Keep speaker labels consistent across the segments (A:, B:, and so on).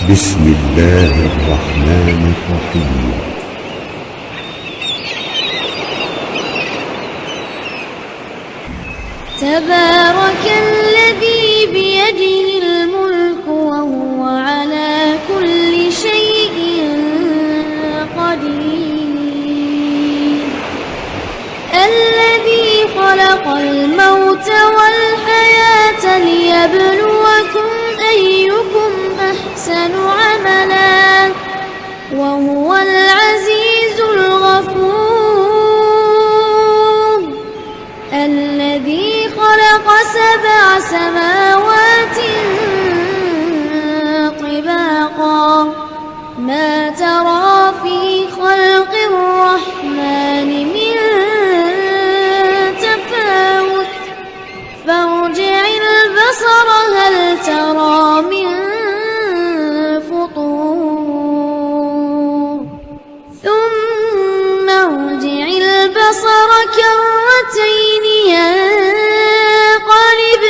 A: بسم الله الرحمن الرحيم.
B: تبارك الذي بيده الملك وهو على كل شيء قدير. الذي خلق الموت والحياة ليبلوكم أيكم أحسن عملا وهو العزيز الغفور. الذي خلق 7 سماوات طباقا ما ترى في خلق الرحمن من تفاوت فارجع البصر هل ترى من فطور ثم ارجع البصر كرتين ينقلب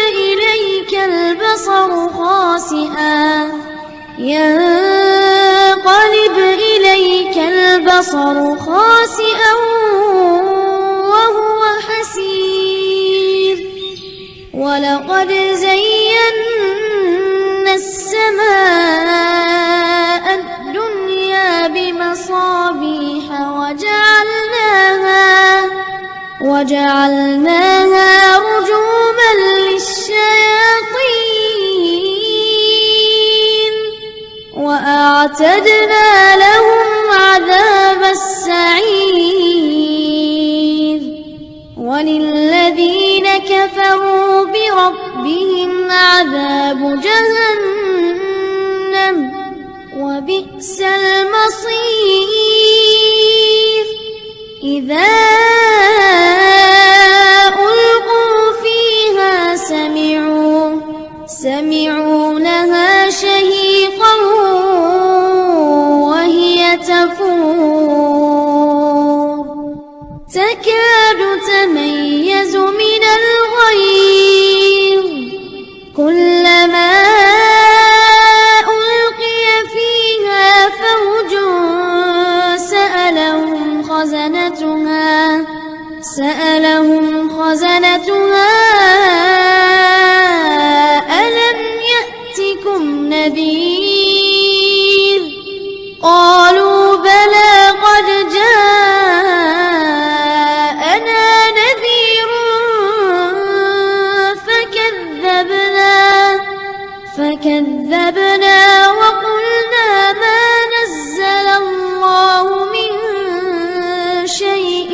B: إليك البصر خاسئا وهو حسير. ولقد زينا السماء الدنيا بمصابيح وجعلناها رجوما للشياطين وأعتدنا لهم عذاب السعير. وللذين كفروا بربهم عذاب جهنم وبئس المصير. إذا ألقوا فيها سمعوا لها شهيقا وهي تفور تكاد تميز من الغيظ كلما ألقي فيها فوج سألهم خزنتها ألم يأتكم نذير قالوا بلى قد جاءنا نذير فكذبنا وقلنا ما نزل الله من شيء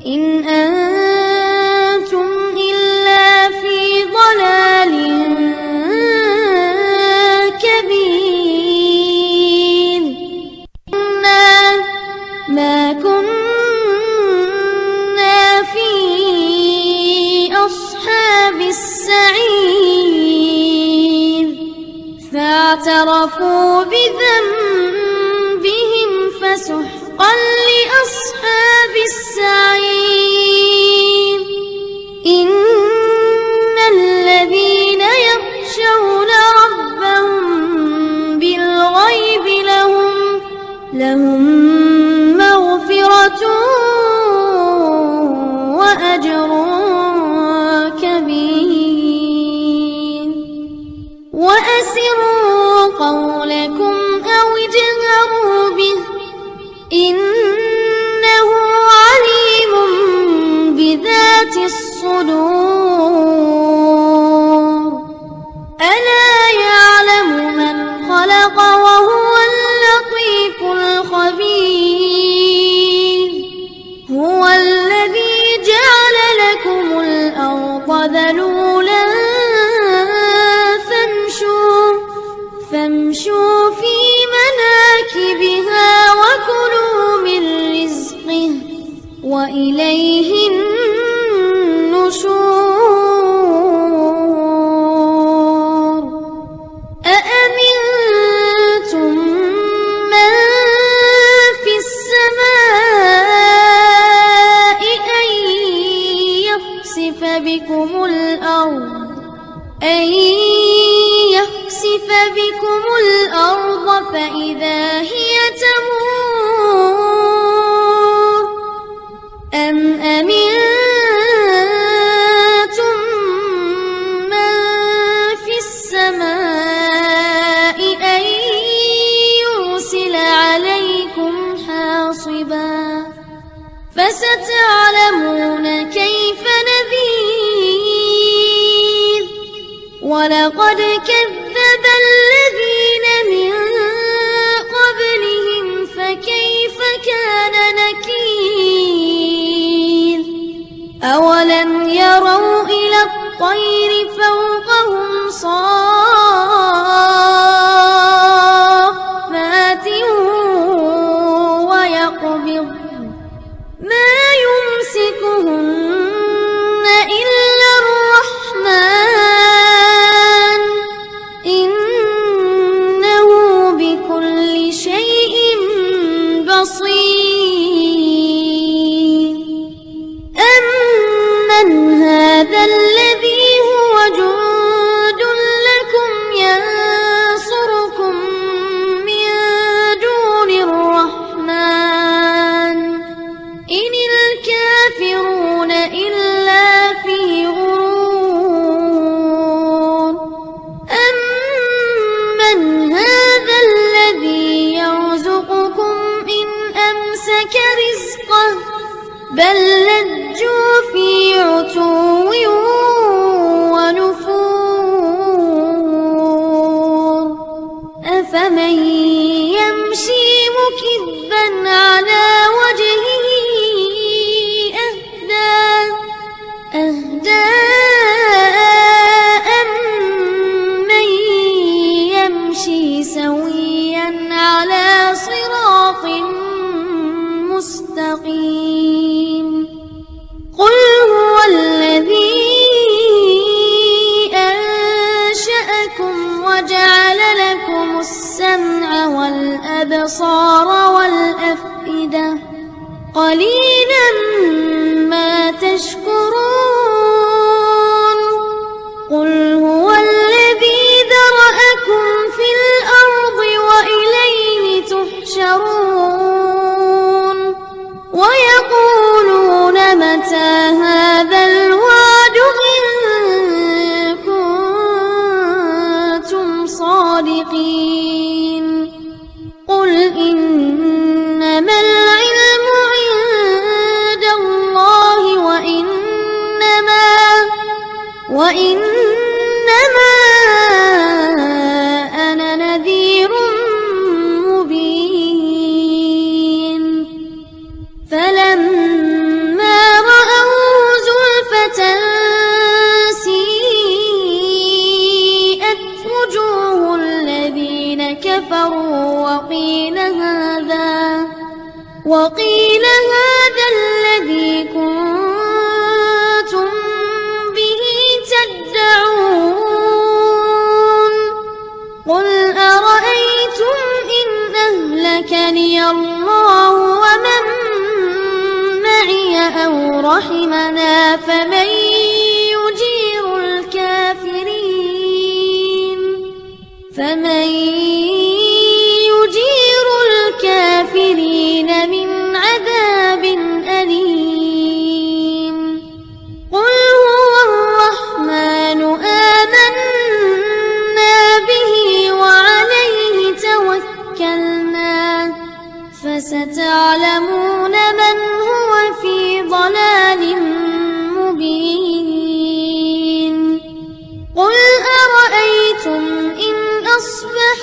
B: إن أنتم إلا في ضلال كبير. ما كنا في أصحاب السعير فاعترفوا بذنبهم فسحقا لأصحاب السعير. إن الذين يخشون ربهم بالغيب لهم مغفرة وأجر كبير. وأسروا قولكم أو اجهروا به إنه عليم بذات الصدور. ألا يعلم من خلق وهو اللطيف الخبير. هو الذي جعل لكم الأرض ذلولا فامشوا في مناكبها وكلوا من بكم الأرض فإذا هي تمور أم أمنتم من في السماء أن يرسل عليكم حاصبا فستعلمون كيف نذير ولقد كذب الذين من قبلهم فكيف كان نكير أولم يروا إلى الطير فوقهم صافات ويقبض ما يمسكهن إلا الرحمن إنه بكل شيء بصير أمن هذا الذي هو جند لكم ينصركم من دون الرحمن إن الكافرون إلا في غرور أمن هذا الذي يرزقكم إن أمسك رزقه بل لجوا في عتو ونفور أفمن يمشي مكبا على وجهه أهدى أمن يمشي سويا على صراط مستقيم قل هو الذي أنشأكم وجعل لكم السمع والأبصار والأفئدة قليلا ما تشكرون قل هو الذي ذرأكم في الأرض وإليه تحشرون ويقولون متى هذا الوعد إن كنتم صادقين قل إنما العلم عند الله وإنما أنا نذير مبين فلما رأوا زلفة سيئت وجوه الذين كفروا وقيل هذا الذي كنتم به تدعون قل أرأيتم إن أهلكني الله ومن معي أو رحمنا فمن يجير الكافرين من عذاب أليم قل هو الرحمن آمنا به وعليه توكلنا فستعلمون من هو في ضلال مبين قل أرأيتم إن أصبح